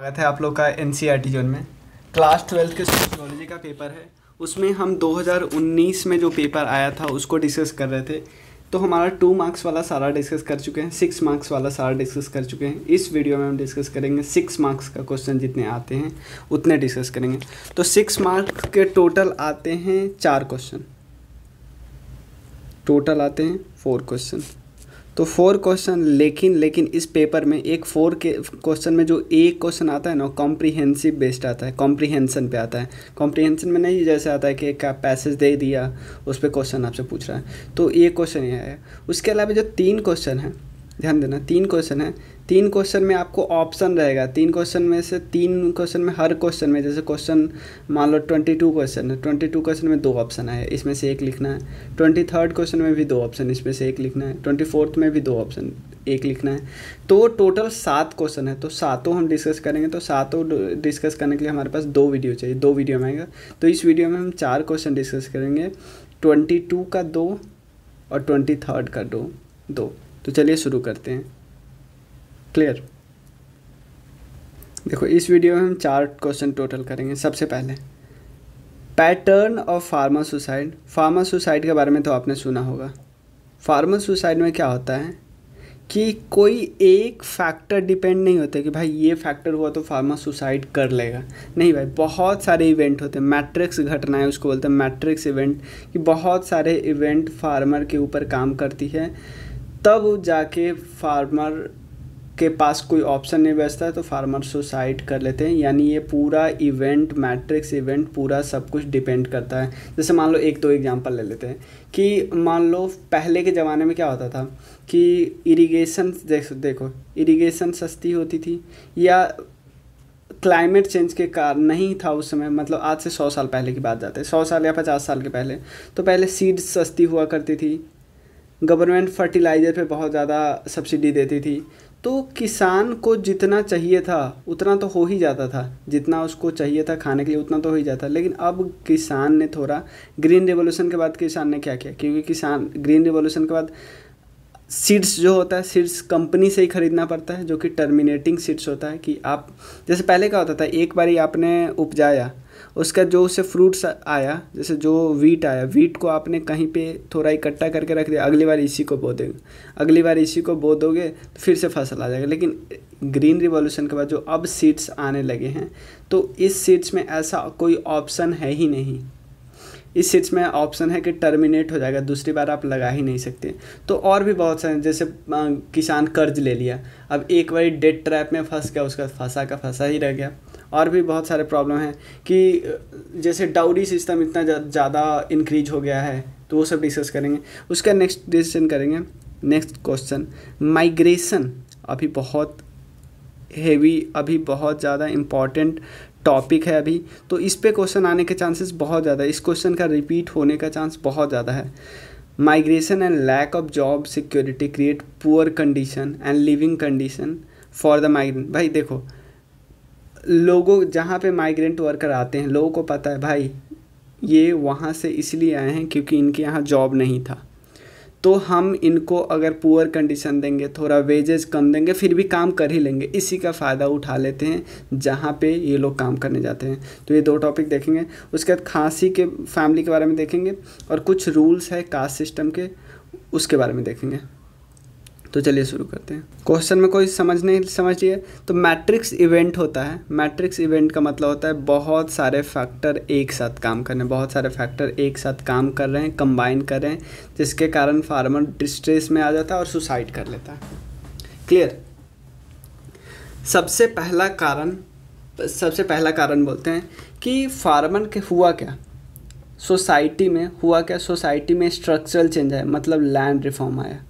स्वागत है आप लोग का एनसीईआरटी जोन में। क्लास 12 के सोशियोलॉजी का पेपर है, उसमें हम 2019 में जो पेपर आया था उसको डिस्कस कर रहे थे। तो हमारा 2 मार्क्स वाला सारा डिस्कस कर चुके हैं, 6 मार्क्स वाला सारा डिस्कस कर चुके हैं। इस वीडियो में हम डिस्कस करेंगे 6 मार्क्स का क्वेश्चन, जितने आते हैं उतने डिस्कस करेंगे। तो 6 मार्क्स के टोटल आते हैं 4 क्वेश्चन, टोटल आते हैं 4 क्वेश्चन। तो 4 क्वेश्चन, लेकिन इस पेपर में एक 4 के क्वेश्चन में जो एक क्वेश्चन आता है ना, कॉम्प्रिहेंसिव बेस्ड आता है, कॉम्प्रिहेंशन पे आता है। कॉम्प्रिहेंशन में नहीं जैसे आता है कि एक पैसेज दे दिया उस पर क्वेश्चन आपसे पूछ रहा है, तो ये क्वेश्चन ये है। उसके अलावा जो 3 क्वेश्चन है, ध्यान देना 3 क्वेश्चन है, 3 क्वेश्चन में आपको ऑप्शन रहेगा। 3 क्वेश्चन में से 3 क्वेश्चन में हर क्वेश्चन में, जैसे क्वेश्चन मान लो 22 क्वेश्चन है, 22 क्वेश्चन में 2 ऑप्शन है, इसमें से एक लिखना है। 23rd क्वेश्चन में भी 2 ऑप्शन, इसमें से एक लिखना है। 24th में भी 2 ऑप्शन, एक लिखना है। तो टोटल 7 क्वेश्चन है, तो सातों हम डिस्कस करेंगे। तो सातों डिस्कस करने के लिए हमारे पास 2 वीडियो चाहिए, 2 वीडियो में आएगा। तो इस वीडियो में हम 4 क्वेश्चन डिस्कस करेंगे, 22 का 2 और 23rd का 2। तो चलिए शुरू करते हैं। क्लियर? देखो इस वीडियो में हम 4 क्वेश्चन टोटल करेंगे। सबसे पहले pattern of farmer suicide. Farmer suicide के बारे में तो आपने सुना होगा। फार्मर सुसाइड में क्या होता है कि कोई एक फैक्टर डिपेंड नहीं होता कि भाई ये फैक्टर हुआ तो फार्मर सुसाइड कर लेगा। नहीं भाई, बहुत सारे इवेंट होते हैं, मैट्रिक्स घटनाएं उसको बोलते हैं, मैट्रिक्स इवेंट, कि बहुत सारे इवेंट फार्मर के ऊपर काम करती है, तब जाके फार्मर के पास कोई ऑप्शन नहीं बचता है तो फार्मर सुसाइड कर लेते हैं। यानी ये पूरा इवेंट, मैट्रिक्स इवेंट, पूरा सब कुछ डिपेंड करता है। जैसे मान लो 1-2 एग्जांपल ले लेते हैं कि मान लो पहले के ज़माने में क्या होता था कि इरिगेशन, देखो इरिगेशन सस्ती होती थी, या क्लाइमेट चेंज के कारण नहीं था उस समय, मतलब आज से 100 साल पहले की बात जाते हैं, 100 साल या 50 साल के पहले। तो पहले सीड्स सस्ती हुआ करती थी, गवर्नमेंट फर्टिलाइज़र पे बहुत ज़्यादा सब्सिडी देती थी, तो किसान को जितना चाहिए था उतना तो हो ही जाता था, जितना उसको चाहिए था खाने के लिए उतना तो हो ही जाता। लेकिन अब किसान ने थोड़ा, ग्रीन रिवॉल्यूशन के बाद किसान ने क्या किया, क्योंकि किसान ग्रीन रिवॉल्यूशन के बाद सीड्स जो होता है, सीड्स कंपनी से ही ख़रीदना पड़ता है, जो कि टर्मिनेटिंग सीड्स होता है। कि आप जैसे पहले क्या होता था, एक बारी आपने उपजाया, उसका जो उससे फ्रूट्स आया, जैसे जो वीट आया, वीट को आपने कहीं पे थोड़ा इकट्ठा करके रख दिया, अगली बार इसी को बो देंगे, अगली बार इसी को बो दोगे तो फिर से फसल आ जाएगा। लेकिन ग्रीन रिवॉल्यूशन के बाद जो अब सीड्स आने लगे हैं, तो इस सीड्स में ऐसा कोई ऑप्शन है ही नहीं। इस सीड्स में ऑप्शन है कि टर्मिनेट हो जाएगा, दूसरी बार आप लगा ही नहीं सकते। तो और भी बहुत सारे, जैसे किसान कर्ज ले लिया, अब एक बार डेट ट्रैप में फंस गया, उसका फंसा का फंसा ही रह गया। और भी बहुत सारे प्रॉब्लम हैं कि जैसे डाउरी सिस्टम इतना ज़्यादा इंक्रीज हो गया है, तो वो सब डिस्कस करेंगे। उसका नेक्स्ट डिसीजन करेंगे। Next question, migration. अभी बहुत हेवी, अभी बहुत ज़्यादा इम्पॉर्टेंट टॉपिक है अभी, तो इस पे क्वेश्चन आने के चांसेस बहुत ज़्यादा है, इस क्वेश्चन का रिपीट होने का चांस बहुत ज़्यादा है। Migration and lack of job security create poor condition and living condition for the migrant. भाई देखो, लोगों जहाँ पे माइग्रेंट वर्कर आते हैं, लोगों को पता है भाई ये वहाँ से इसलिए आए हैं क्योंकि इनके यहाँ जॉब नहीं था, तो हम इनको अगर पुअर कंडीशन देंगे, थोड़ा वेजेस कम देंगे, फिर भी काम कर ही लेंगे। इसी का फ़ायदा उठा लेते हैं जहाँ पे ये लोग काम करने जाते हैं। तो ये 2 टॉपिक देखेंगे। उसके बाद खांसी के फैमिली के बारे में देखेंगे, और कुछ रूल्स है कास्ट सिस्टम के, उसके बारे में देखेंगे। तो चलिए शुरू करते हैं। क्वेश्चन में कोई समझिए तो मैट्रिक्स इवेंट होता है। मैट्रिक्स इवेंट का मतलब होता है बहुत सारे फैक्टर एक साथ काम कर रहे हैं, बहुत सारे फैक्टर एक साथ काम कर रहे हैं, कंबाइन कर रहे हैं, जिसके कारण फार्मर डिस्ट्रेस में आ जाता है और सुसाइड कर लेता है। क्लियर? सबसे पहला कारण बोलते हैं कि फार्मर के हुआ क्या, सोसाइटी में हुआ क्या, सोसाइटी में स्ट्रक्चरल चेंज है, मतलब लैंड रिफॉर्म आया।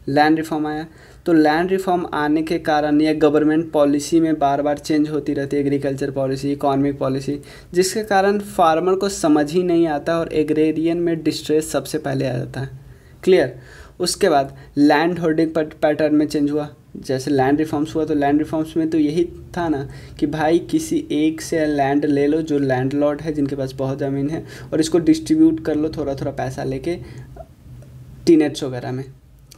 लैंड रिफॉर्म आया, तो लैंड रिफॉर्म आने के कारण या गवर्नमेंट पॉलिसी में बार बार चेंज होती रहती है, एग्रीकल्चर पॉलिसी, इकोनॉमिक पॉलिसी, जिसके कारण फार्मर को समझ ही नहीं आता और एग्रेरियन में डिस्ट्रेस सबसे पहले आ जाता है। क्लियर? उसके बाद लैंड होल्डिंग पैटर्न में चेंज हुआ। जैसे लैंड रिफॉर्म्स हुआ, तो लैंड रिफॉर्म्स में तो यही था ना कि भाई किसी एक से लैंड ले लो जो लैंडलॉर्ड है, जिनके पास बहुत ज़मीन है, और इसको डिस्ट्रीब्यूट कर लो थोड़ा थोड़ा पैसा लेके टीनेट्स वगैरह में।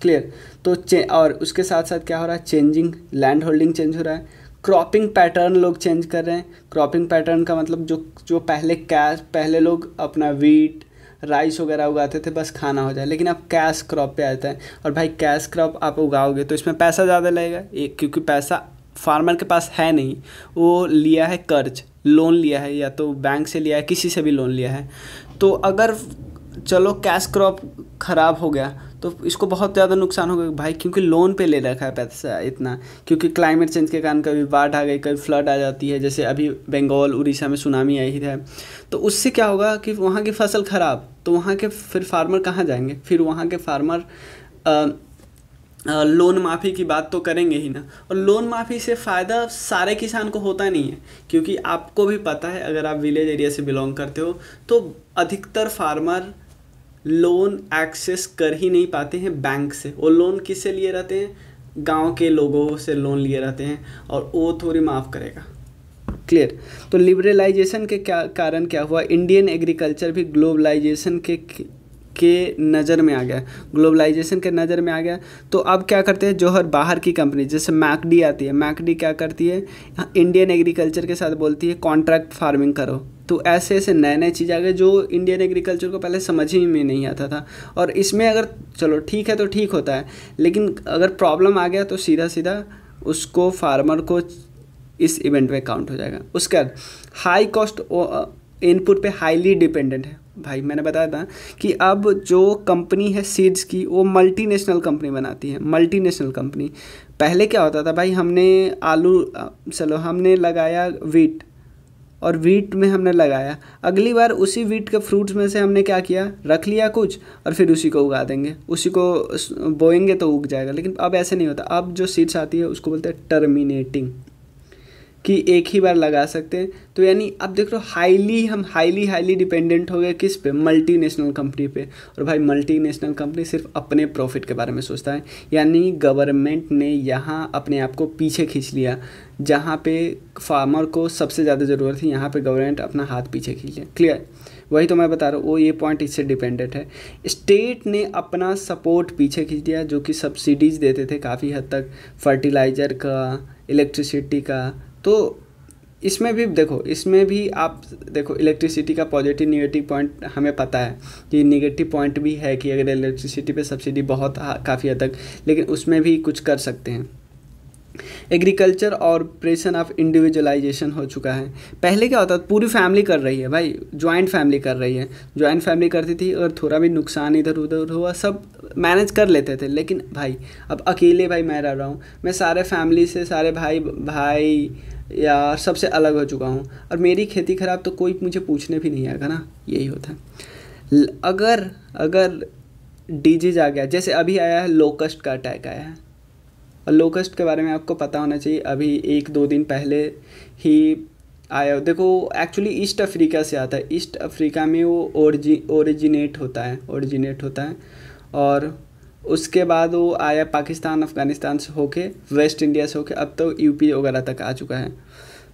क्लियर? तो और उसके साथ साथ क्या हो रहा है, चेंजिंग, लैंड होल्डिंग चेंज हो रहा है, क्रॉपिंग पैटर्न लोग चेंज कर रहे हैं। क्रॉपिंग पैटर्न का मतलब जो पहले लोग अपना वीट राइस वगैरह उगाते थे बस खाना हो जाए, लेकिन अब कैश क्रॉप पे आता है। और भाई कैश क्रॉप आप उगाओगे तो इसमें पैसा ज़्यादा लगेगा, एक क्योंकि पैसा फार्मर के पास है नहीं, वो लिया है कर्ज, लोन लिया है, या तो बैंक से लिया है, किसी से भी लोन लिया है। तो अगर चलो कैश क्रॉप ख़राब हो गया तो इसको बहुत ज़्यादा नुकसान होगा भाई, क्योंकि लोन पे ले रखा है पैसा इतना, क्योंकि क्लाइमेट चेंज के कारण कभी बाढ़ आ गई, कभी फ्लड आ जाती है, जैसे अभी बंगाल उड़ीसा में सुनामी आई है। तो उससे क्या होगा कि वहाँ की फसल ख़राब, तो वहाँ के फिर फार्मर कहाँ जाएंगे, फिर वहाँ के फार्मर लोन माफ़ी की बात तो करेंगे ही ना। और लोन माफ़ी से फ़ायदा सारे किसान को होता नहीं है, क्योंकि आपको भी पता है अगर आप विलेज एरिया से बिलोंग करते हो तो अधिकतर फार्मर लोन एक्सेस कर ही नहीं पाते हैं बैंक से। वो लोन किससे लिए रहते हैं, गांव के लोगों से लोन लिए रहते हैं, और वो थोड़ी माफ़ करेगा। क्लियर। तो लिबरलाइजेशन के कारण क्या हुआ, इंडियन एग्रीकल्चर भी ग्लोबलाइजेशन के नज़र में आ गया, ग्लोबलाइजेशन के नज़र में आ गया। तो अब क्या करते हैं, जो हर बाहर की कंपनी जैसे मैकडी आती है, मैकडी क्या करती है, इंडियन एग्रीकल्चर के साथ बोलती है कॉन्ट्रैक्ट फार्मिंग करो। तो ऐसे ऐसे नए नए चीज़ आ गए जो इंडियन एग्रीकल्चर को पहले समझ ही में नहीं आता था। और इसमें अगर चलो ठीक है तो ठीक होता है, लेकिन अगर प्रॉब्लम आ गया तो सीधा सीधा उसको फार्मर को इस इवेंट में काउंट हो जाएगा। उसके बाद हाई कॉस्ट इनपुट पे हाईली डिपेंडेंट है। भाई मैंने बताया था कि अब जो कंपनी है सीड्स की, वो मल्टीनेशनल कंपनी बनाती है, मल्टीनेशनल कंपनी। पहले क्या होता था भाई, हमने लगाया वीट, और वीट में हमने लगाया, अगली बार उसी वीट के फ्रूट्स में से हमने क्या किया, रख लिया कुछ और फिर उसी को उगा देंगे, उसी को बोएंगे तो उग जाएगा। लेकिन अब ऐसे नहीं होता, अब जो सीड्स आती है उसको बोलते हैं टर्मिनेटिंग, कि एक ही बार लगा सकते हैं। तो यानी अब देख लो हम हाईली डिपेंडेंट हो गए किस पे, मल्टीनेशनल कंपनी पे। और भाई मल्टीनेशनल कंपनी सिर्फ अपने प्रॉफिट के बारे में सोचता है, यानी गवर्नमेंट ने यहाँ अपने आप को पीछे खींच लिया। जहाँ पे फार्मर को सबसे ज़्यादा ज़रूरत थी, यहाँ पे गवर्नमेंट अपना हाथ पीछे खींच लिया। क्लियर, वही तो मैं बता रहा हूँ, वो ये पॉइंट इससे डिपेंडेंट है। स्टेट ने अपना सपोर्ट पीछे खींच लिया, जो कि सब्सिडीज़ देते थे काफ़ी हद तक, फर्टिलाइज़र का, इलेक्ट्रिसिटी का। तो इसमें भी आप देखो इलेक्ट्रिसिटी का पॉजिटिव निगेटिव पॉइंट हमें पता है कि निगेटिव पॉइंट भी है कि अगर इलेक्ट्रिसिटी पे सब्सिडी बहुत काफ़ी हद तक, लेकिन उसमें भी कुछ कर सकते हैं। एग्रीकल्चर ऑपरेशन ऑफ इंडिविजुअलाइजेशन हो चुका है। पहले क्या होता था, पूरी फैमिली कर रही है भाई, ज्वाइंट फैमिली कर रही है, ज्वाइंट फैमिली करती थी, और थोड़ा भी नुकसान इधर उधर हुआ सब मैनेज कर लेते थे। लेकिन भाई अब अकेले भाई मैं रह रहा हूँ, मैं सारे फैमिली से, सारे भाई या सबसे अलग हो चुका हूँ, और मेरी खेती ख़राब तो कोई मुझे पूछने भी नहीं आएगा ना, यही होता है। अगर डिजीज आ गया, जैसे अभी आया है लोकस्ट का अटैक आया है, और लोकस्ट के बारे में आपको पता होना चाहिए, अभी 1-2 दिन पहले ही आया। देखो एक्चुअली ईस्ट अफ्रीका से आता है, ईस्ट अफ्रीका में वो ओरिजिनेट होता है, और उसके बाद वो आया पाकिस्तान अफ़गानिस्तान से होके, वेस्ट इंडिया से होके, अब तो यूपी वगैरह तक आ चुका है।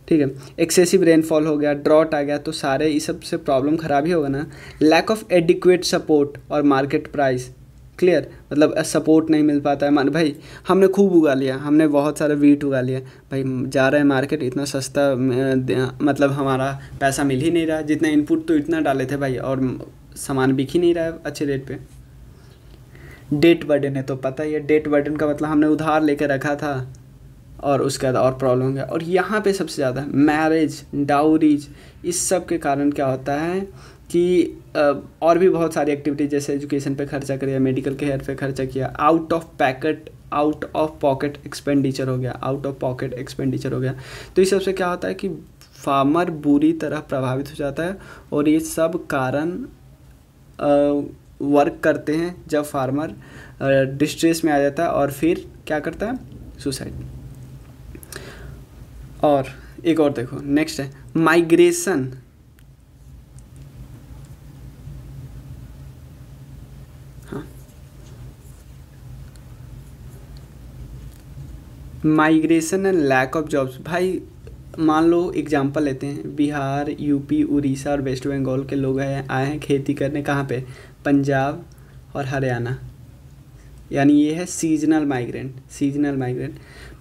ठीक है, एक्सेसिव रेनफॉल हो गया, ड्रॉट आ गया, तो सारे इस सब से प्रॉब्लम ख़राब ही होगा ना। लैक ऑफ एडिक्वेट सपोर्ट और मार्केट प्राइस। क्लियर, मतलब सपोर्ट नहीं मिल पाता है। भाई हमने खूब उगा लिया, हमने बहुत सारा वीट उगा लिया, भाई जा रहा है मार्केट इतना सस्ता, मतलब हमारा पैसा मिल ही नहीं रहा, जितना इनपुट तो इतना डाले थे भाई, और सामान बिक ही नहीं रहा है अच्छे रेट पे। डेट बर्डन है, तो पता ही है डेट बर्डन का मतलब हमने उधार लेके रखा था, और उसके बाद और प्रॉब्लम हो गया। और यहाँ पे सबसे ज़्यादा मैरिज, डाउरीज, इस सब के कारण क्या होता है कि और भी बहुत सारी एक्टिविटीज, जैसे एजुकेशन पे खर्चा किया, मेडिकल केयर पे खर्चा किया, आउट ऑफ पॉकेट एक्सपेंडिचर हो गया। तो इस सब से क्या होता है कि फार्मर बुरी तरह प्रभावित हो जाता है, और ये सब कारण वर्क करते हैं जब फार्मर डिस्ट्रेस में आ जाता है, और फिर क्या करता है, सुसाइड। और एक और देखो, नेक्स्ट है माइग्रेशन। हाँ, migration and lack of jobs. भाई मान लो एग्जांपल लेते हैं, बिहार, यूपी, उड़ीसा और वेस्ट बंगाल के लोग आए हैं खेती करने, कहाँ पे, पंजाब और हरियाणा। यानी ये है सीजनल माइग्रेंट।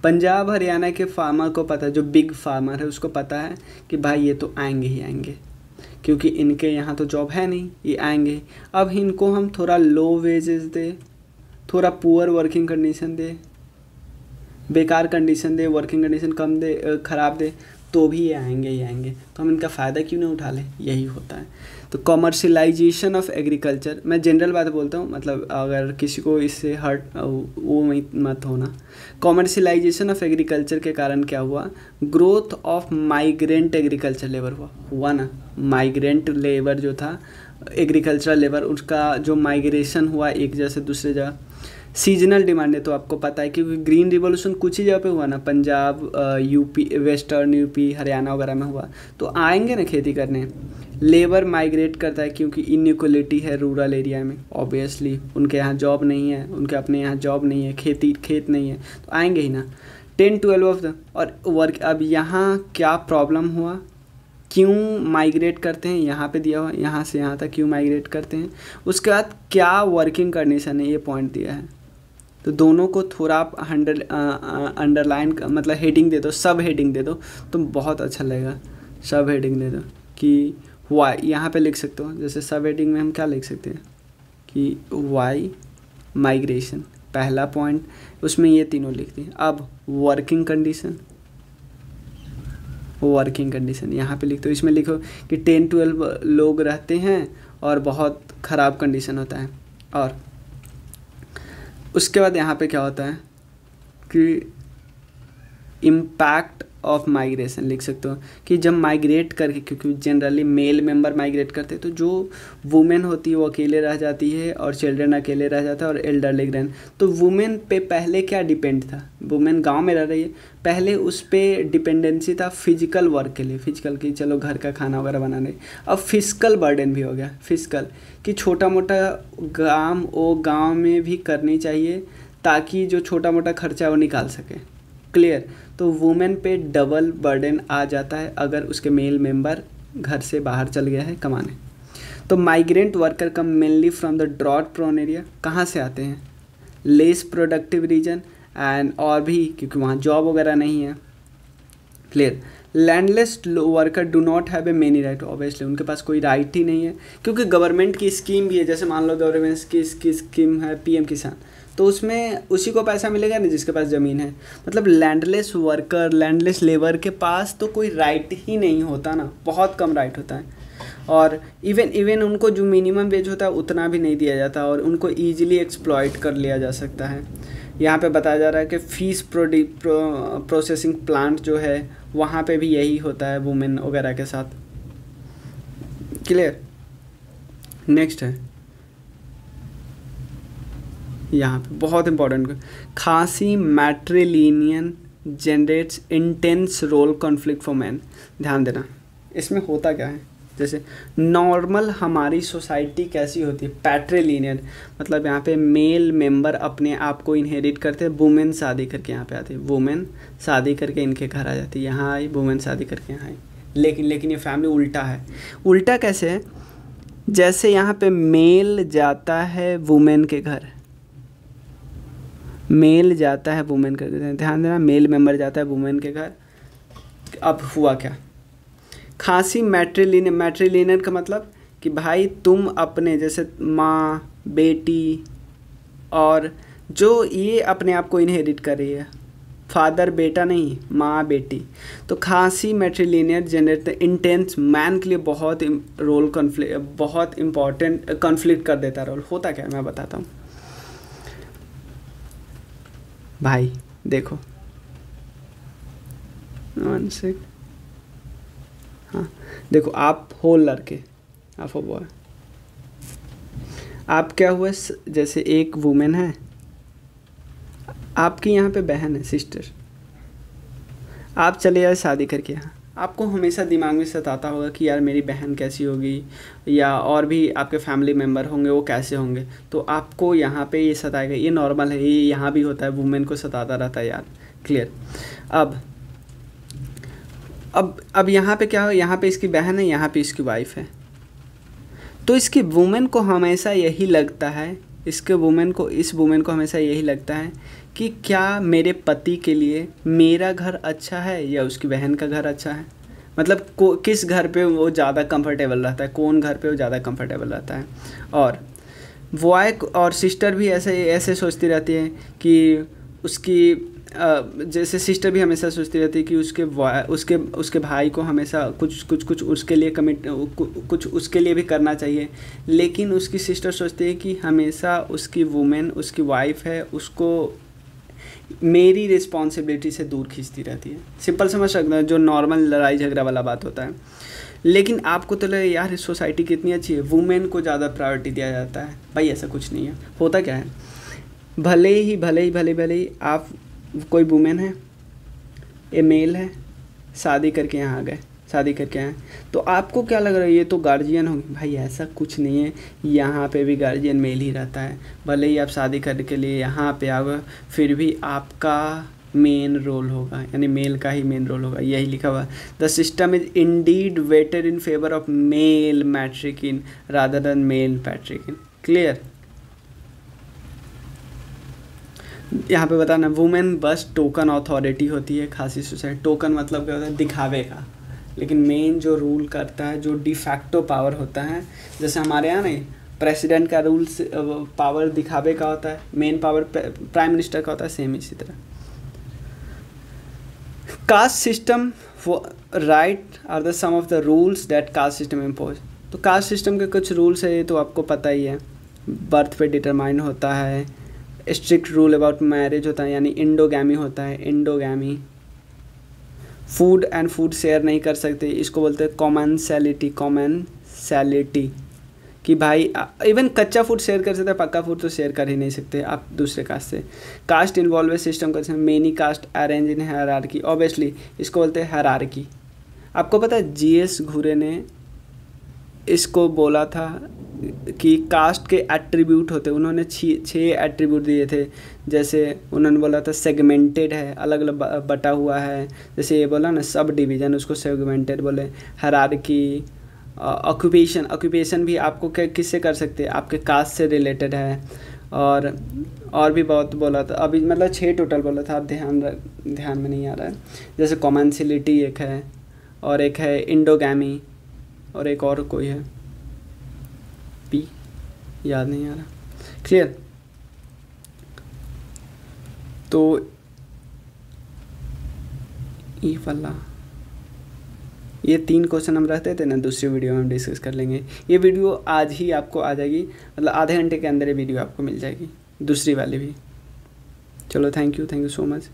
पंजाब हरियाणा के फार्मर को पता है, जो बिग फार्मर है उसको पता है कि भाई ये तो आएंगे ही आएंगे, क्योंकि इनके यहाँ तो जॉब है नहीं, ये आएंगे। अब इनको हम थोड़ा लो वेजेस दे, थोड़ा पुअर वर्किंग कंडीशन दे, बेकार कंडीशन दे, वर्किंग कंडीशन कम दे, ख़राब दे, तो भी ये आएंगे ही आएंगे। तो हम इनका फ़ायदा क्यों नहीं उठा लें, यही होता है। तो कॉमर्शलाइजेशन ऑफ एग्रीकल्चर, मैं जनरल बात बोलता हूँ, मतलब अगर किसी को इससे हर्ट वो मत होना। कॉमर्शलाइजेशन ऑफ एग्रीकल्चर के कारण क्या हुआ, growth of migrant agriculture labour हुआ ना। माइग्रेंट लेबर जो था, एग्रीकल्चरल लेबर, उसका जो माइग्रेशन हुआ एक जगह से दूसरे जगह। सीजनल डिमांड है, तो आपको पता है क्योंकि ग्रीन रिवॉल्यूशन कुछ ही जगह पे हुआ ना, Punjab, UP, western UP, Haryana वगैरह में हुआ, तो आएंगे ना खेती करने। लेबर माइग्रेट करता है क्योंकि इनइक्वलिटी है रूरल एरिया में, ऑब्वियसली उनके यहाँ जॉब नहीं है, उनके अपने यहाँ जॉब नहीं है, खेत नहीं है, तो आएंगे ही ना। 10-12 ऑफ द और वर्क। अब यहाँ क्या प्रॉब्लम हुआ, क्यों माइग्रेट करते हैं, यहाँ पे दिया हुआ, यहाँ से यहाँ तक क्यों माइग्रेट करते हैं, उसके बाद क्या वर्किंग कंडीशन है, ये पॉइंट दिया है। तो दोनों को थोड़ा आप अंडरलाइन मतलब हेडिंग दे दो, सब हेडिंग दे दो, तो बहुत अच्छा लगेगा। सब हेडिंग दे दो कि वाई, यहाँ पे लिख सकते हो, जैसे सब हेडिंग में हम क्या लिख सकते हैं कि वाई माइग्रेशन पहला पॉइंट, उसमें ये तीनों लिख दिए। अब वर्किंग कंडीशन यहाँ पे लिख दो, इसमें लिखो कि 10-12 लोग रहते हैं और बहुत ख़राब कंडीशन होता है। और उसके बाद यहाँ पे क्या होता है कि इम्पैक्ट ऑफ माइग्रेशन लिख सकते हो कि जब माइग्रेट करके, क्योंकि जनरली मेल मेंबर माइग्रेट करते हैं, तो जो वुमेन होती है वो अकेले रह जाती है और चिल्ड्रन अकेले रह जाता है और एल्डरली ग्रैंड। तो वुमेन पे पहले क्या डिपेंड था, वुमेन गांव में रह रही है, पहले उस पर डिपेंडेंसी था फिजिकल वर्क के लिए, फिजिकल की चलो घर का खाना वगैरह बनाने। अब फिजिकल बर्डन भी हो गया, फिजिकल कि छोटा मोटा काम वो गाँव में भी करनी चाहिए ताकि जो छोटा मोटा खर्चा वो निकाल सके। क्लियर। तो वुमेन पे डबल बर्डन आ जाता है अगर उसके मेल मेंबर घर से बाहर चल गया है कमाने। तो migrant worker come mainly from the drought prone area, कहाँ से आते हैं, लेस प्रोडक्टिव रीजन एंड, और भी क्योंकि वहाँ जॉब वगैरह नहीं है। Clear. Landless worker do not have a many right, obviously उनके पास कोई राइट ही नहीं है, क्योंकि गवर्नमेंट की स्कीम भी है, जैसे मान लो गवर्नमेंट की स्कीम है PM किसान, तो उसमें उसी को पैसा मिलेगा ना जिसके पास ज़मीन है। मतलब लैंडलेस वर्कर, लैंडलेस लेबर के पास तो कोई राइट ही नहीं होता ना, बहुत कम राइट होता है। और इवन उनको जो मिनिमम वेज होता है उतना भी नहीं दिया जाता और उनको ईजिली एक्सप्लॉइट कर लिया जा सकता है। यहाँ पे बताया जा रहा है कि फीस प्रोसेसिंग प्लांट जो है वहाँ पे भी यही होता है वुमेन वगैरह के साथ। क्लियर। नेक्स्ट है यहाँ पे बहुत important, Khasi matrilineal generates intense role conflict for man. ध्यान देना इसमें होता क्या है, जैसे नॉर्मल हमारी सोसाइटी कैसी होती है, पैट्रिलिनियन, मतलब यहाँ पे मेल मेंबर अपने आप को इनहेरिट करते हैं, वुमेन शादी करके यहाँ पे आती है, वुमेन शादी करके इनके घर आ जाती है, यहाँ आई वुमेन शादी करके यहाँ आई। लेकिन ये फैमिली उल्टा है। उल्टा कैसे है, जैसे यहाँ पे मेल जाता है वुमेन के घर, मेल जाता है वुमेन के घर, ध्यान देना, मेल मेंबर जाता है वुमेन के घर। अब हुआ क्या, खांसी मैट्रिलिनियन का मतलब कि भाई तुम अपने जैसे माँ बेटी और जो ये अपने आप को इनहेरिट कर रही है, फादर बेटा नहीं, माँ बेटी। तो खांसी मैट्रिलिनियन जनरेट इंटेंस मैन के लिए बहुत रोल कॉन्फ्लिक्ट, बहुत इंपॉर्टेंट कॉन्फ्लिक्ट कर देता रोल। होता क्या है मैं बताता हूँ भाई, देखो 1 सेकंड। हाँ देखो, आप हो लड़के, आप हो बॉय, आप क्या हुआ, जैसे एक वुमेन है, आपकी यहाँ पे बहन है, सिस्टर, आप चले जाए शादी करके यहाँ, आपको हमेशा दिमाग में सताता होगा कि यार मेरी बहन कैसी होगी, या और भी आपके फैमिली मेम्बर होंगे वो कैसे होंगे, तो आपको यहाँ पे ये सताएगा। ये नॉर्मल है, ये यहाँ भी होता है, वुमेन को सताता रहता है यार। क्लियर। अब यहाँ पे क्या हो, यहाँ पे इसकी बहन है, यहाँ पे इसकी वाइफ है, तो इसकी वुमेन को हमेशा यही लगता है इस वुमेन को हमेशा यही लगता है कि क्या मेरे पति के लिए मेरा घर अच्छा है या उसकी बहन का घर अच्छा है। मतलब किस घर पे वो ज़्यादा कंफर्टेबल रहता है, कौन घर पे वो ज़्यादा कंफर्टेबल रहता है। और वाइफ और सिस्टर भी ऐसे सोचती रहती है कि उसकी जैसे सिस्टर भी हमेशा सोचती रहती है कि उसके भाई को हमेशा कुछ उसके लिए कुछ उसके लिए भी करना चाहिए। लेकिन उसकी सिस्टर सोचती है कि हमेशा उसकी वुमेन, उसकी वाइफ है, उसको मेरी रिस्पॉन्सिबिलिटी से दूर खींचती रहती है। सिंपल समझ सकते हैं, जो नॉर्मल लड़ाई झगड़ा वाला बात होता है। लेकिन आपको तो लगे यार इस सोसाइटी कितनी अच्छी है, वुमेन को ज़्यादा प्रायोरिटी दिया जाता है। भाई ऐसा कुछ नहीं है। होता क्या है, भले ही आप कोई वुमेन है, ए मेल है, शादी करके यहाँ आ गए, शादी करके आए, तो आपको क्या लग रहा है ये तो गार्जियन होगी। भाई ऐसा कुछ नहीं है, यहाँ पे भी गार्जियन मेल ही रहता है। भले ही आप शादी करने के लिए यहाँ पे आओगे, फिर भी आपका मेन रोल होगा, यानी मेल का ही मेन रोल होगा। यही लिखा हुआ, the system is indeed weighted in favour of male matrikin rather than male patrikin. Clear. यहाँ पे बताना, वुमेन बस टोकन अथॉरिटी होती है खासी सोसाइटी। टोकन मतलब क्या होता है, दिखावे का। लेकिन मेन जो रूल करता है, जो डिफैक्टो पावर होता है, जैसे हमारे यहाँ नहीं, प्रेसिडेंट का रूल्स पावर दिखावे का होता है, मेन पावर प्राइम मिनिस्टर का होता है, सेम इसी तरह। Caste system right are the some of the rules that caste system impose. तो कास्ट सिस्टम के कुछ रूल्स है, ये तो आपको पता ही है। बर्थ पे डिटरमाइन होता है, स्ट्रिक्ट रूल अबाउट मैरिज होता है, यानी इंडोगैमी होता है, इंडोगैमी। फूड एंड फूड शेयर नहीं कर सकते, इसको बोलते हैं कॉमनसैलिटी कि भाई इवन कच्चा फूड शेयर कर सकते हैं, पक्का फूड तो शेयर कर ही नहीं सकते आप दूसरे कास्ट से। कास्ट इन्वॉल्व सिस्टम कर सकते, many caste arrange in hierarchy, obviously इसको बोलते हैं हायरार्की। आपको पता है जीएस घुरे ने इसको बोला था कि कास्ट के एट्रीब्यूट होते, उन्होंने 6 एट्रीब्यूट दिए थे। जैसे उन्होंने बोला था सेगमेंटेड है, अलग अलग बटा हुआ है। जैसे ये बोला ना सब डिवीज़न, उसको सेगमेंटेड बोले। हायरार्की, ऑक्यूपेशन भी आपको किससे कर सकते हैं, आपके कास्ट से रिलेटेड है। और भी बहुत बोला था, अभी मतलब 6 टोटल बोला था, आप ध्यान में नहीं आ रहा है। जैसे कॉमनसिलिटी एक है, और एक है इंडोगैमी, और एक और कोई है, पी याद नहीं आ रहा। क्लियर। तो ई वाला ये 3 क्वेश्चन हम रहते थे ना, दूसरी वीडियो में हम डिस्कस कर लेंगे। ये वीडियो आज ही आपको आ जाएगी, मतलब आधे घंटे के अंदर ये वीडियो आपको मिल जाएगी, दूसरी वाली भी। चलो थैंक यू सो मच।